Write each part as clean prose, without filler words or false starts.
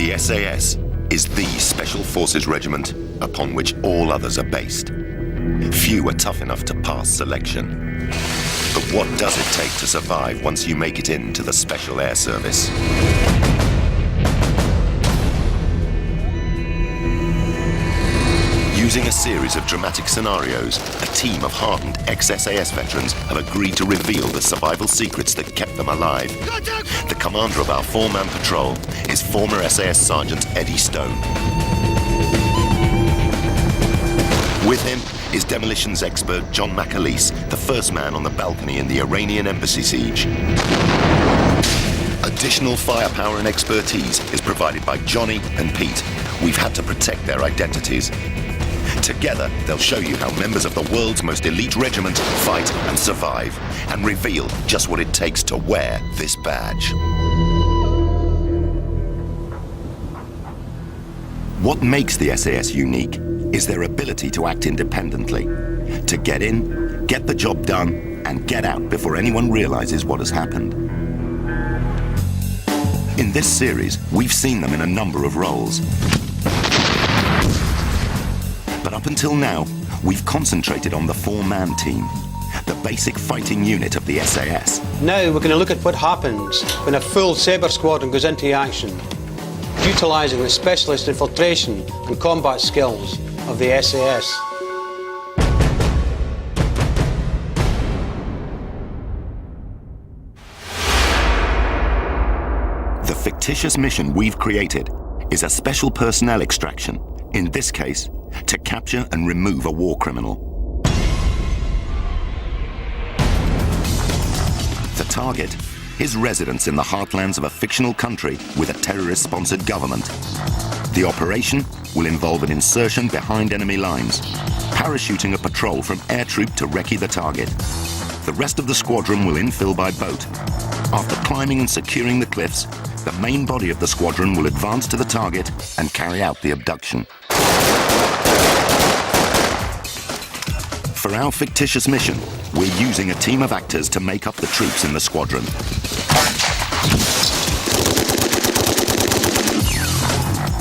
The SAS is the Special Forces regiment upon which all others are based. Few are tough enough to pass selection. But what does it take to survive once you make it into the Special Air Service? Using a series of dramatic scenarios, a team of hardened ex-SAS veterans have agreed to reveal the survival secrets that kept them alive. The commander of our four-man patrol is former SAS Sergeant Eddie Stone. With him is demolitions expert John McAleese, the first man on the balcony in the Iranian embassy siege. Additional firepower and expertise is provided by Johnny and Pete. We've had to protect their identities. Together, they'll show you how members of the world's most elite regiment fight and survive, and reveal just what it takes to wear this badge. What makes the SAS unique is their ability to act independently, to get in, get the job done, and get out before anyone realizes what has happened. In this series, we've seen them in a number of roles. But up until now, we've concentrated on the four-man team, the basic fighting unit of the SAS. Now we're going to look at what happens when a full Sabre squadron goes into action, utilising the specialist infiltration and combat skills of the SAS. The fictitious mission we've created is a special personnel extraction, in this case, to capture and remove a war criminal. The target, his residence in the heartlands of a fictional country with a terrorist-sponsored government. The operation will involve an insertion behind enemy lines, parachuting a patrol from air troop to recce the target. The rest of the squadron will infill by boat. After climbing and securing the cliffs, the main body of the squadron will advance to the target and carry out the abduction. For our fictitious mission, we're using a team of actors to make up the troops in the squadron.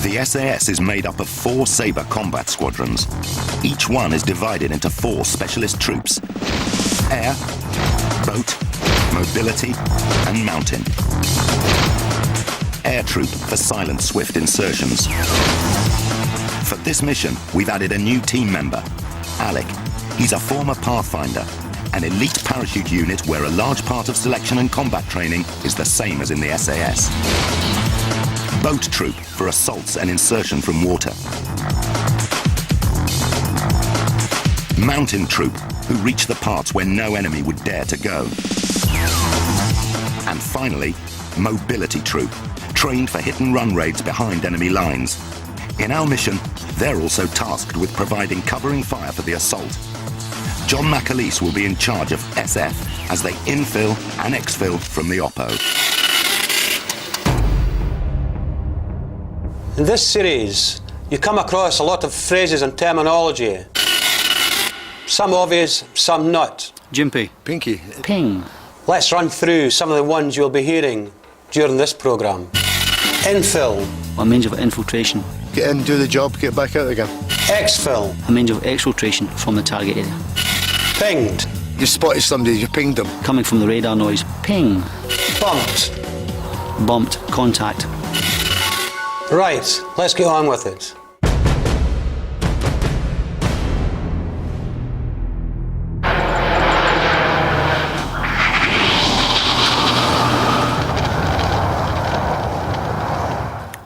The SAS is made up of 4 Sabre combat squadrons. Each one is divided into 4 specialist troops: air, boat, mobility, and mountain. Air troop for silent, swift insertions. For this mission, we've added a new team member, Alec. He's a former Pathfinder, an elite parachute unit where a large part of selection and combat training is the same as in the SAS. Boat troop for assaults and insertion from water. Mountain troop, who reach the parts where no enemy would dare to go. And finally, mobility troop, trained for hit-and-run raids behind enemy lines. In our mission, they're also tasked with providing covering fire for the assault. John McAleese will be in charge of SF as they infill and exfil from the Oppo. In this series, you come across a lot of phrases and terminology. Some obvious, some not. Jimpy. Pinky. Ping. Let's run through some of the ones you'll be hearing during this programme. Infill. A means of infiltration. Get in, do the job, get back out again. Exfil. A means of exfiltration from the target area. Pinged. You spotted somebody, you pinged them. Coming from the radar noise. Ping. Bumped. Bumped. Contact. Right, let's get on with it.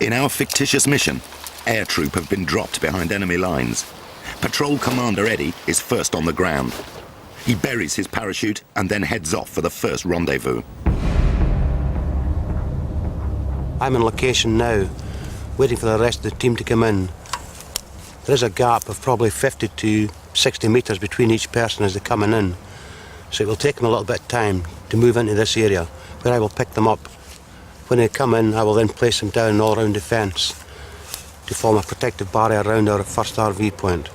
In our fictitious mission, air troop have been dropped behind enemy lines. Patrol Commander Eddie is first on the ground. He buries his parachute and then heads off for the first rendezvous. I'm in location now, waiting for the rest of the team to come in. There is a gap of probably 50 to 60 metres between each person as they're coming in. So it will take them a little bit of time to move into this area, where I will pick them up. When they come in, I will then place them down all around the fence to form a protective barrier around our first RV point.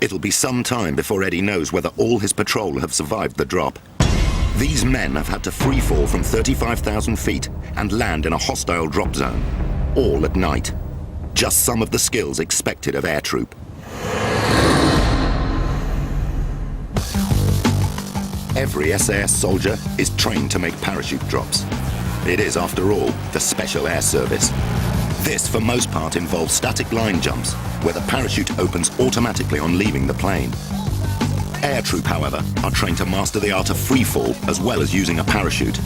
It'll be some time before Eddie knows whether all his patrol have survived the drop. These men have had to freefall from 35,000 feet and land in a hostile drop zone. all at night. Just some of the skills expected of air troop. Every SAS soldier is trained to make parachute drops. It is, after all, the Special Air Service. This, for most part, involves static line jumps, where the parachute opens automatically on leaving the plane. Air troop, however, are trained to master the art of free fall as well as using a parachute.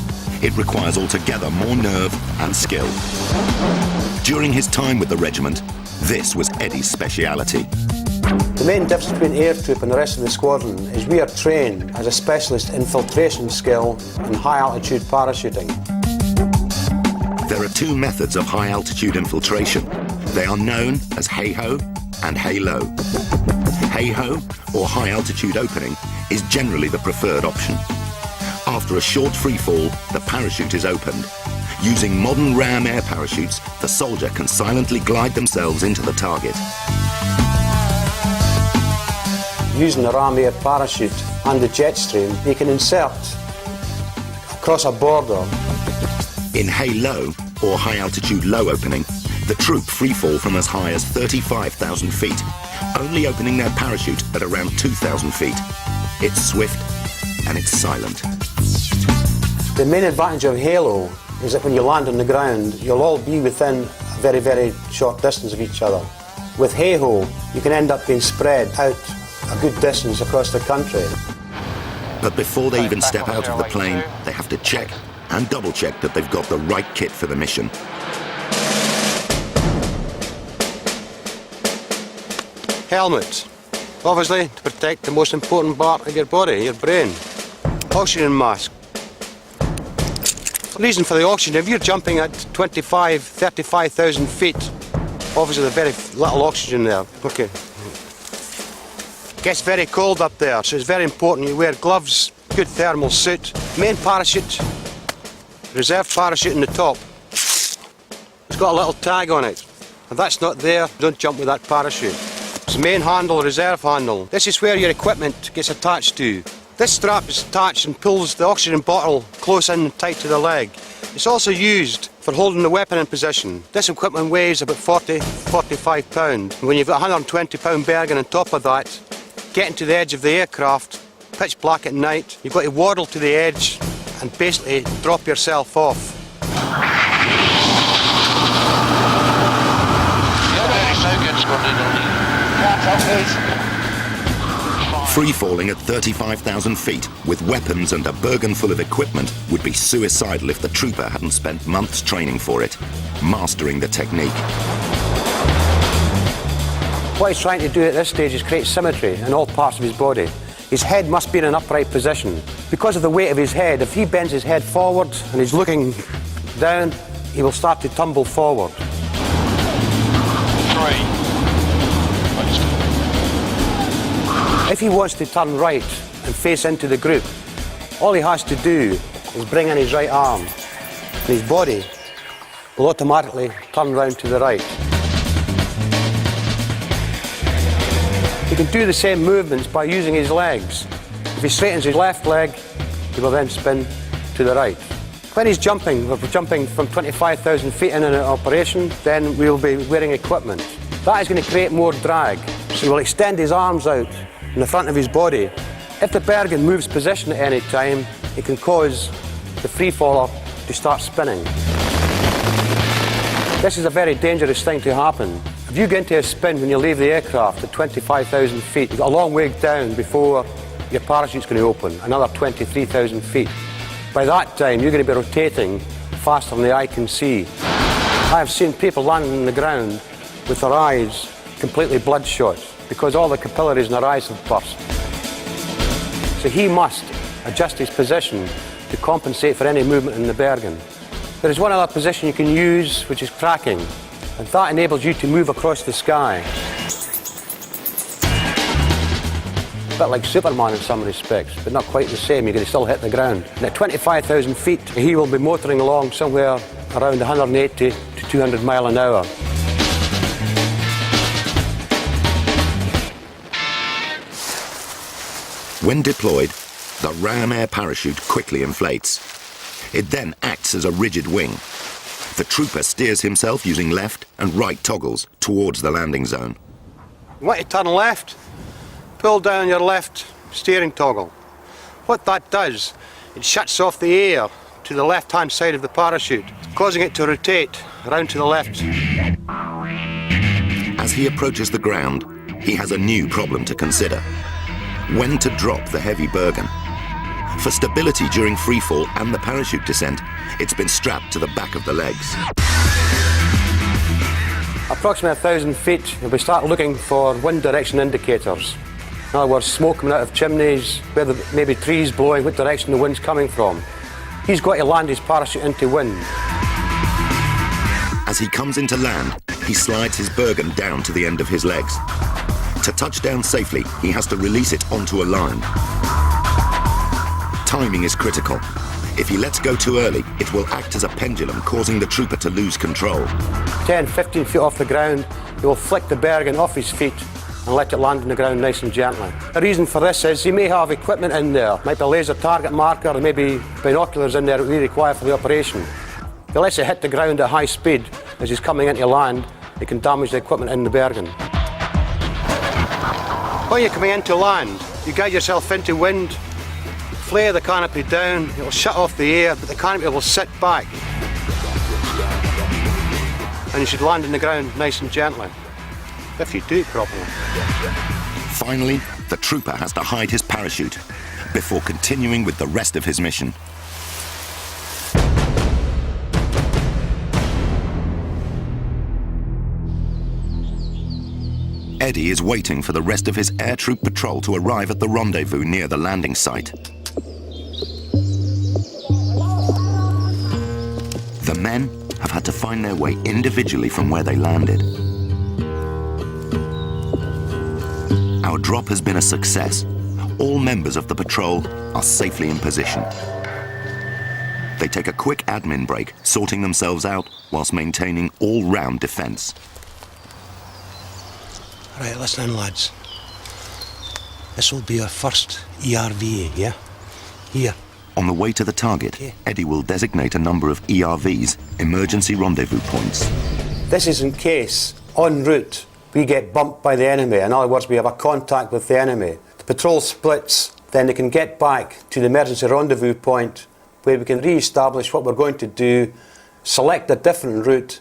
It requires altogether more nerve and skill. During his time with the regiment, this was Eddie's speciality. The main difference between air troop and the rest of the squadron is we are trained as a specialist infiltration skill in high altitude parachuting. There are two methods of high altitude infiltration. They are known as hey-ho and hey-low. Hey-ho, or high altitude opening, is generally the preferred option. After a short free fall, the parachute is opened. Using modern ram air parachutes, the soldier can silently glide themselves into the target. Using the ram air parachute and the jet stream, you can insert across a border. In hey-low, or high altitude low opening, the troop free fall from as high as 35,000 feet, only opening their parachute at around 2,000 feet. It's swift and it's silent. The main advantage of halo is that when you land on the ground, you'll all be within a very, very short distance of each other. With hey-ho, you can end up being spread out a good distance across the country. But before they even step out of the plane, they have to check and double-check that they've got the right kit for the mission. Helmet, obviously to protect the most important part of your body, your brain. Oxygen mask. The reason for the oxygen, if you're jumping at 35,000 feet, obviously there's very little oxygen there. Okay. Gets very cold up there, so it's very important you wear gloves, good thermal suit, main parachute, reserve parachute in the top. It's got a little tag on it. If that's not there, don't jump with that parachute. It's the main handle, reserve handle. This is where your equipment gets attached to. This strap is attached and pulls the oxygen bottle close in and tight to the leg. It's also used for holding the weapon in position. This equipment weighs about 45 pounds. When you've got a 120 pound Bergen on top of that, getting to the edge of the aircraft, pitch black at night, you've got to waddle to the edge and basically drop yourself off. Free falling at 35,000 feet with weapons and a Bergen full of equipment would be suicidal if the trooper hadn't spent months training for it, mastering the technique. What he's trying to do at this stage is create symmetry in all parts of his body. His head must be in an upright position. Because of the weight of his head, if he bends his head forward and he's looking down, he will start to tumble forward. 3. If he wants to turn right and face into the group, all he has to do is bring in his right arm, and his body will automatically turn round to the right. He can do the same movements by using his legs. If he straightens his left leg, he will then spin to the right. When he's jumping, if we're jumping from 25,000 feet in an operation, then we'll be wearing equipment. That is going to create more drag, so he'll extend his arms out in the front of his body. If the Bergen moves position at any time, it can cause the free faller to start spinning. This is a very dangerous thing to happen. If you get into a spin when you leave the aircraft at 25,000 feet, you've got a long way down before your parachute's going to open, another 23,000 feet. By that time, you're going to be rotating faster than the eye can see. I have seen people landing on the ground with their eyes completely bloodshot because all the capillaries in their eyes have burst. So he must adjust his position to compensate for any movement in the Bergen. There is one other position you can use, which is cracking, and that enables you to move across the sky. A bit like Superman in some respects, but not quite the same. You're going to still hit the ground. And at 25,000 feet, he will be motoring along somewhere around 180 to 200 miles an hour. When deployed, the ram air parachute quickly inflates. It then acts as a rigid wing. The trooper steers himself using left and right toggles towards the landing zone. You want to turn left, pull down your left steering toggle. What that does, it shuts off the air to the left-hand side of the parachute, causing it to rotate around to the left. As he approaches the ground, he has a new problem to consider. When to drop the heavy Bergen. For stability during freefall and the parachute descent, it's been strapped to the back of the legs. Approximately 1,000 feet, we start looking for wind direction indicators. In other words, smoke coming out of chimneys, where there may be trees blowing, what direction the wind's coming from. He's got to land his parachute into wind. As he comes into land, he slides his Bergen down to the end of his legs. To touch down safely, he has to release it onto a line. Timing is critical. If he lets go too early, it will act as a pendulum, causing the trooper to lose control. 10, 15 feet off the ground, he will flick the Bergen off his feet and let it land on the ground nice and gently. The reason for this is he may have equipment in there, might be a laser target marker, or maybe binoculars in there that we require for the operation. If he lets it hit the ground at high speed as he's coming into land, it can damage the equipment in the Bergen. When you're coming into land, you guide yourself into wind, flare the canopy down, it will shut off the air, but the canopy will sit back. And you should land on the ground nice and gently, if you do it properly. Finally, the trooper has to hide his parachute before continuing with the rest of his mission. Eddie is waiting for the rest of his air troop patrol to arrive at the rendezvous near the landing site. The men have had to find their way individually from where they landed. Our drop has been a success. All members of the patrol are safely in position. They take a quick admin break, sorting themselves out whilst maintaining all-round defence. Right, listen in, lads. This will be our first ERV, yeah? Here. On the way to the target, Okay. Eddie will designate a number of ERVs, emergency rendezvous points. This is in case, en route, we get bumped by the enemy. In other words, we have a contact with the enemy. The patrol splits, then they can get back to the emergency rendezvous point where we can re-establish what we're going to do, select a different route,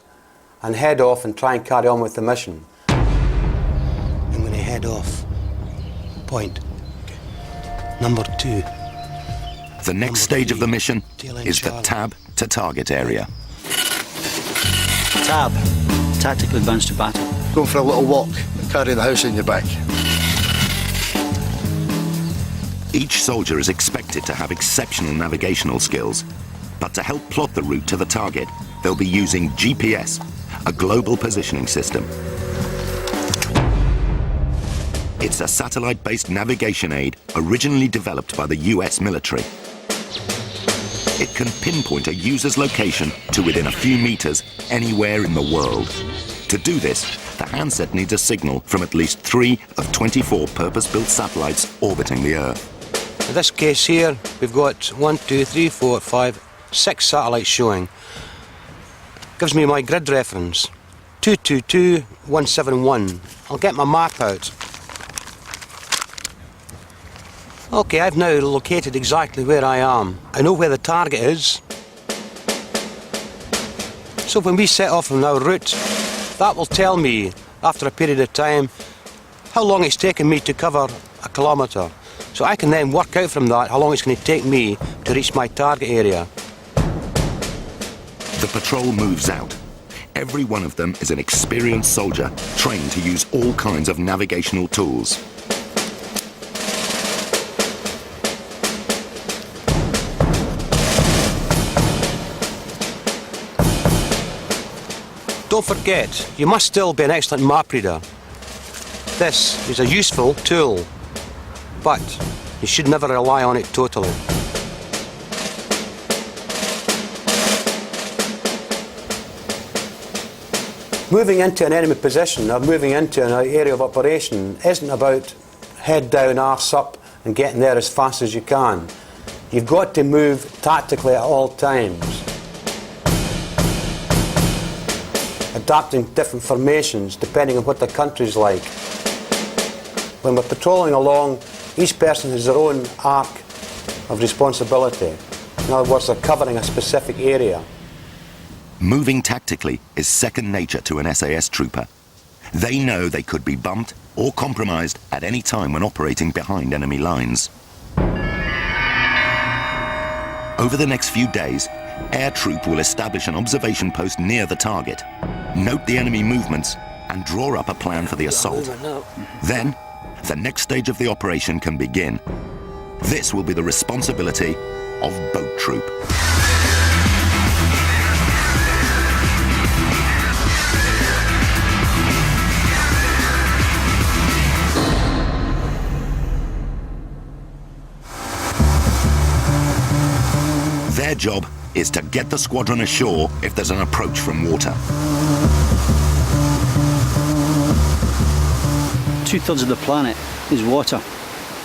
and head off and try and carry on with the mission. I'm going to head off. Point. Number 2. The next stage of the mission is the tab to target area. Tab. Tactical advance to battle. Going for a little walk, carrying the house in your back. Each soldier is expected to have exceptional navigational skills, but to help plot the route to the target, they'll be using GPS, a global positioning system. It's a satellite-based navigation aid originally developed by the US military. It can pinpoint a user's location to within a few meters anywhere in the world. To do this, the handset needs a signal from at least 3 of 24 purpose-built satellites orbiting the Earth. In this case here, we've got 1, 2, 3, 4, 5, 6 satellites showing. Gives me my grid reference, 222171. I'll get my map out. Okay, I've now located exactly where I am. I know where the target is. So when we set off on our route, that will tell me, after a period of time, how long it's taken me to cover a kilometre. So I can then work out from that how long it's going to take me to reach my target area. The patrol moves out. Every one of them is an experienced soldier trained to use all kinds of navigational tools. Don't forget, you must still be an excellent map reader. This is a useful tool, but you should never rely on it totally. Moving into an enemy position or moving into an area of operation isn't about head down, arse up and getting there as fast as you can. You've got to move tactically at all times. adapting different formations depending on what the country's like. When we're patrolling along, each person has their own arc of responsibility. In other words, they're covering a specific area. Moving tactically is second nature to an SAS trooper. They know they could be bumped or compromised at any time when operating behind enemy lines. Over the next few days, Air Troop will establish an observation post near the target, note the enemy movements, and draw up a plan for the assault. Then, the next stage of the operation can begin. This will be the responsibility of Boat Troop. Their job is to get the squadron ashore if there's an approach from water. 2/3 of the planet is water.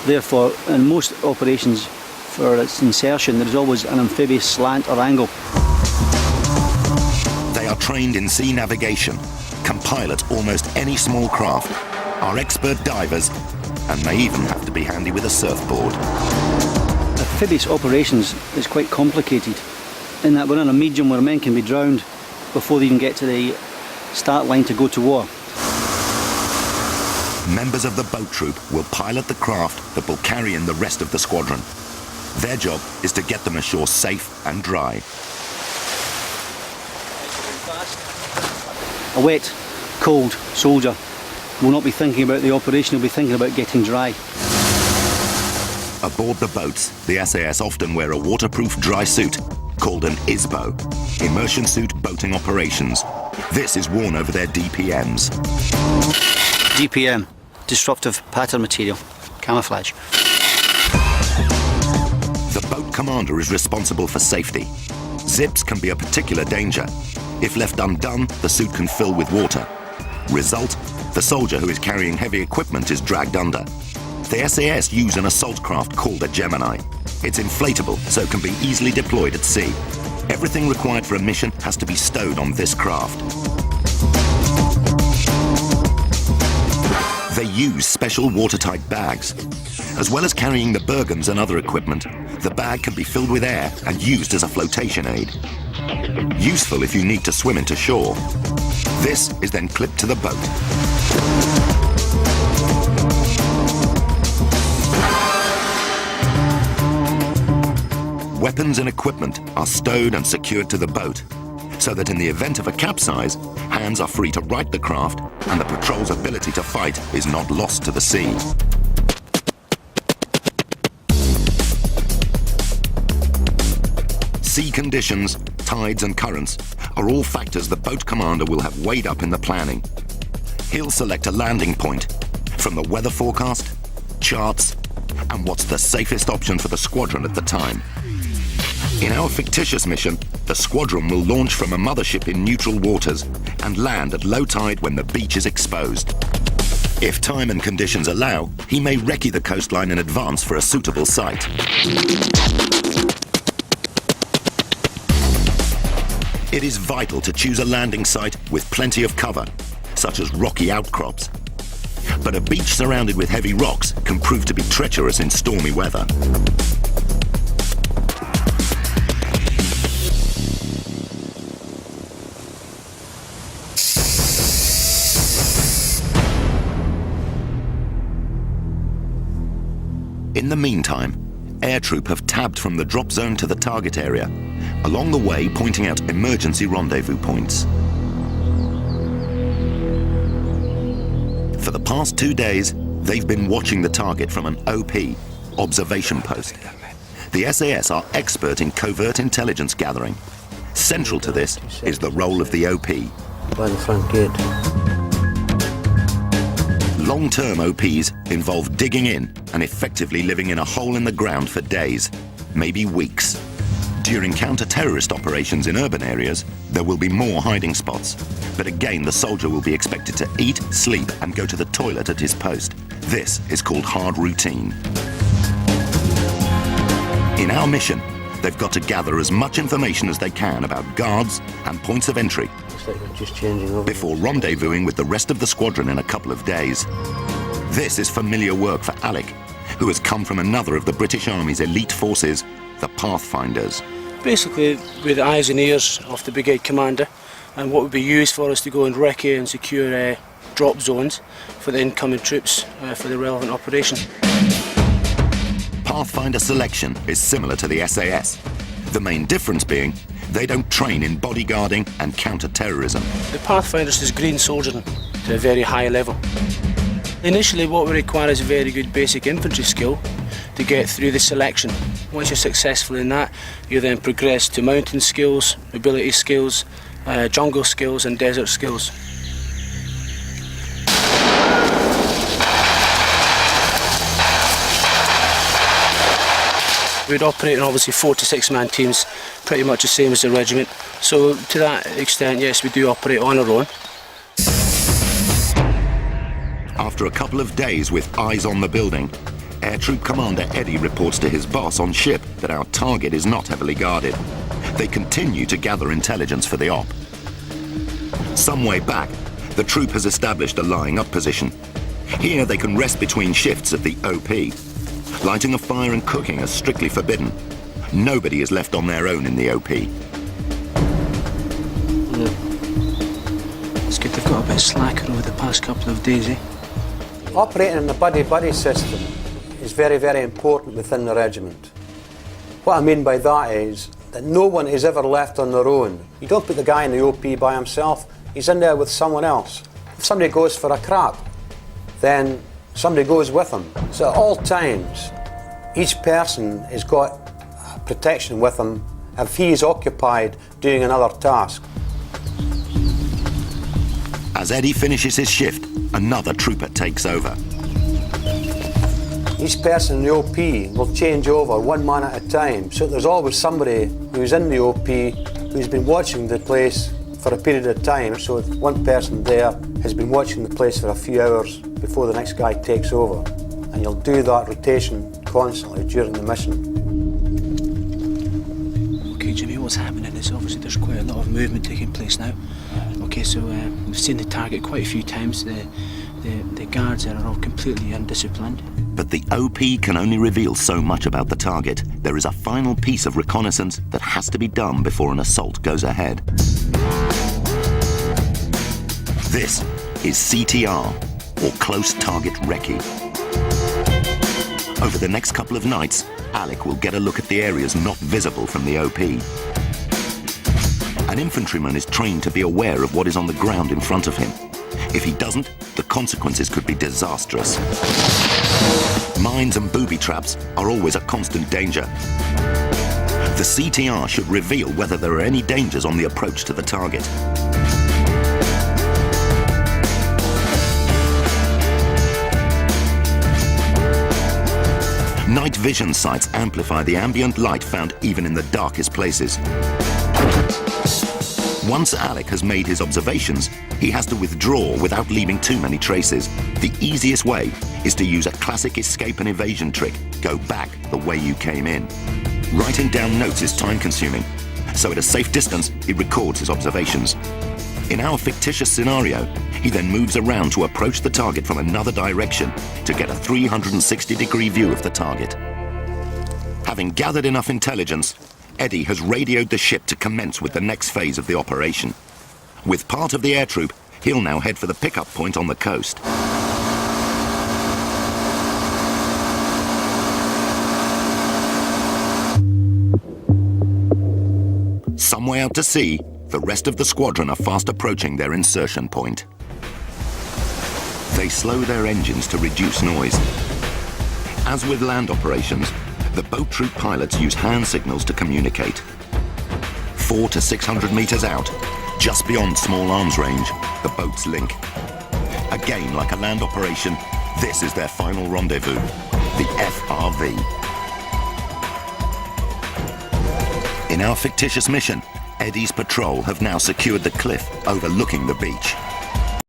Therefore, in most operations for its insertion, there's always an amphibious slant or angle. They are trained in sea navigation, can pilot almost any small craft, are expert divers, and may even have to be handy with a surfboard. Amphibious operations is quite complicated in that we're in a medium where men can be drowned before they even get to the start line to go to war. Members of the boat troop will pilot the craft that will carry in the rest of the squadron. Their job is to get them ashore safe and dry. A wet, cold soldier will not be thinking about the operation, he'll be thinking about getting dry. Aboard the boats, the SAS often wear a waterproof dry suit called an ISBO, Immersion Suit Boating Operations. This is worn over their DPMs. DPM, disruptive pattern material, camouflage. The boat commander is responsible for safety. Zips can be a particular danger. If left undone, the suit can fill with water. Result, the soldier who is carrying heavy equipment is dragged under. The SAS use an assault craft called a Gemini. It's inflatable, so it can be easily deployed at sea. Everything required for a mission has to be stowed on this craft. They use special watertight bags. As well as carrying the Bergens and other equipment, the bag can be filled with air and used as a flotation aid. Useful if you need to swim into shore. This is then clipped to the boat. Weapons and equipment are stowed and secured to the boat, so that in the event of a capsize, hands are free to right the craft and the patrol's ability to fight is not lost to the sea. Sea conditions, tides and currents are all factors the boat commander will have weighed up in the planning. He'll select a landing point from the weather forecast, charts, and what's the safest option for the squadron at the time. In our fictitious mission, the squadron will launch from a mothership in neutral waters and land at low tide when the beach is exposed. If time and conditions allow, he may recce the coastline in advance for a suitable site. It is vital to choose a landing site with plenty of cover, such as rocky outcrops. But a beach surrounded with heavy rocks can prove to be treacherous in stormy weather. In the meantime, Air Troop have tabbed from the drop zone to the target area, along the way pointing out emergency rendezvous points. For the past 2 days, they've been watching the target from an OP, observation post. The SAS are expert in covert intelligence gathering. Central to this is the role of the OP. By the front gate. Long-term OPs involve digging in and effectively living in a hole in the ground for days, maybe weeks. During counter-terrorist operations in urban areas, there will be more hiding spots. But again, the soldier will be expected to eat, sleep, and go to the toilet at his post. This is called hard routine. In our mission, they've got to gather as much information as they can about guards and points of entry Looks like they're just changing over. before rendezvousing with the rest of the squadron in a couple of days. This is familiar work for Alec, who has come from another of the British Army's elite forces, the Pathfinders. Basically, we're the eyes and ears of the brigade commander, and what would be used for us to go and recce and secure drop zones for the incoming troops for the relevant operation. Pathfinder selection is similar to the SAS, the main difference being they don't train in bodyguarding and counter-terrorism. The Pathfinders is green soldiering to a very high level. Initially, what we require is a very good basic infantry skill to get through the selection. Once you're successful in that, you then progress to mountain skills, mobility skills, jungle skills and desert skills. We'd operate in obviously 4 to 6 man teams, pretty much the same as the regiment. So to that extent, yes, we do operate on our own. After a couple of days with eyes on the building, Air Troop Commander Eddie reports to his boss on ship that our target is not heavily guarded. They continue to gather intelligence for the op. Some way back, the troop has established a lying up position. Here they can rest between shifts at the OP. Lighting a fire and cooking are strictly forbidden. Nobody is left on their own in the OP. It's good they've got a bit slacker over the past couple of days, eh? Operating in the buddy-buddy system is very, very important within the regiment. What I mean by that is that no one is ever left on their own. You don't put the guy in the OP by himself, he's in there with someone else. If somebody goes for a crap, then somebody goes with them. So at all times, each person has got protection with him if he is occupied doing another task. As Eddie finishes his shift, another trooper takes over. Each person in the OP will change over one man at a time, so there's always somebody who's in the OP who's been watching the place for a period of time, so one person there has been watching the place for a few hours before the next guy takes over. And you'll do that rotation constantly during the mission. Okay, Jimmy, what's happening is obviously there's quite a lot of movement taking place now. Okay, so we've seen the target quite a few times. The guards there are all completely undisciplined. But the OP can only reveal so much about the target. There is a final piece of reconnaissance that has to be done before an assault goes ahead. This is CTR, or Close Target Recce. Over the next couple of nights, Alec will get a look at the areas not visible from the OP. An infantryman is trained to be aware of what is on the ground in front of him. If he doesn't, the consequences could be disastrous. Mines and booby traps are always a constant danger. The CTR should reveal whether there are any dangers on the approach to the target. Night vision sights amplify the ambient light found even in the darkest places. Once Alec has made his observations, he has to withdraw without leaving too many traces. The easiest way is to use a classic escape and evasion trick. Go back the way you came in. Writing down notes is time-consuming, so at a safe distance, he records his observations. In our fictitious scenario, he then moves around to approach the target from another direction to get a 360-degree view of the target. Having gathered enough intelligence, Eddie has radioed the ship to commence with the next phase of the operation. With part of the air troop, he'll now head for the pickup point on the coast. Some way out to sea, the rest of the squadron are fast approaching their insertion point. They slow their engines to reduce noise. As with land operations, the boat troop pilots use hand signals to communicate. 400 to 600 meters out, just beyond small arms range, the boats link. Again, like a land operation, this is their final rendezvous, the FRV. In our fictitious mission, Eddie's patrol have now secured the cliff overlooking the beach.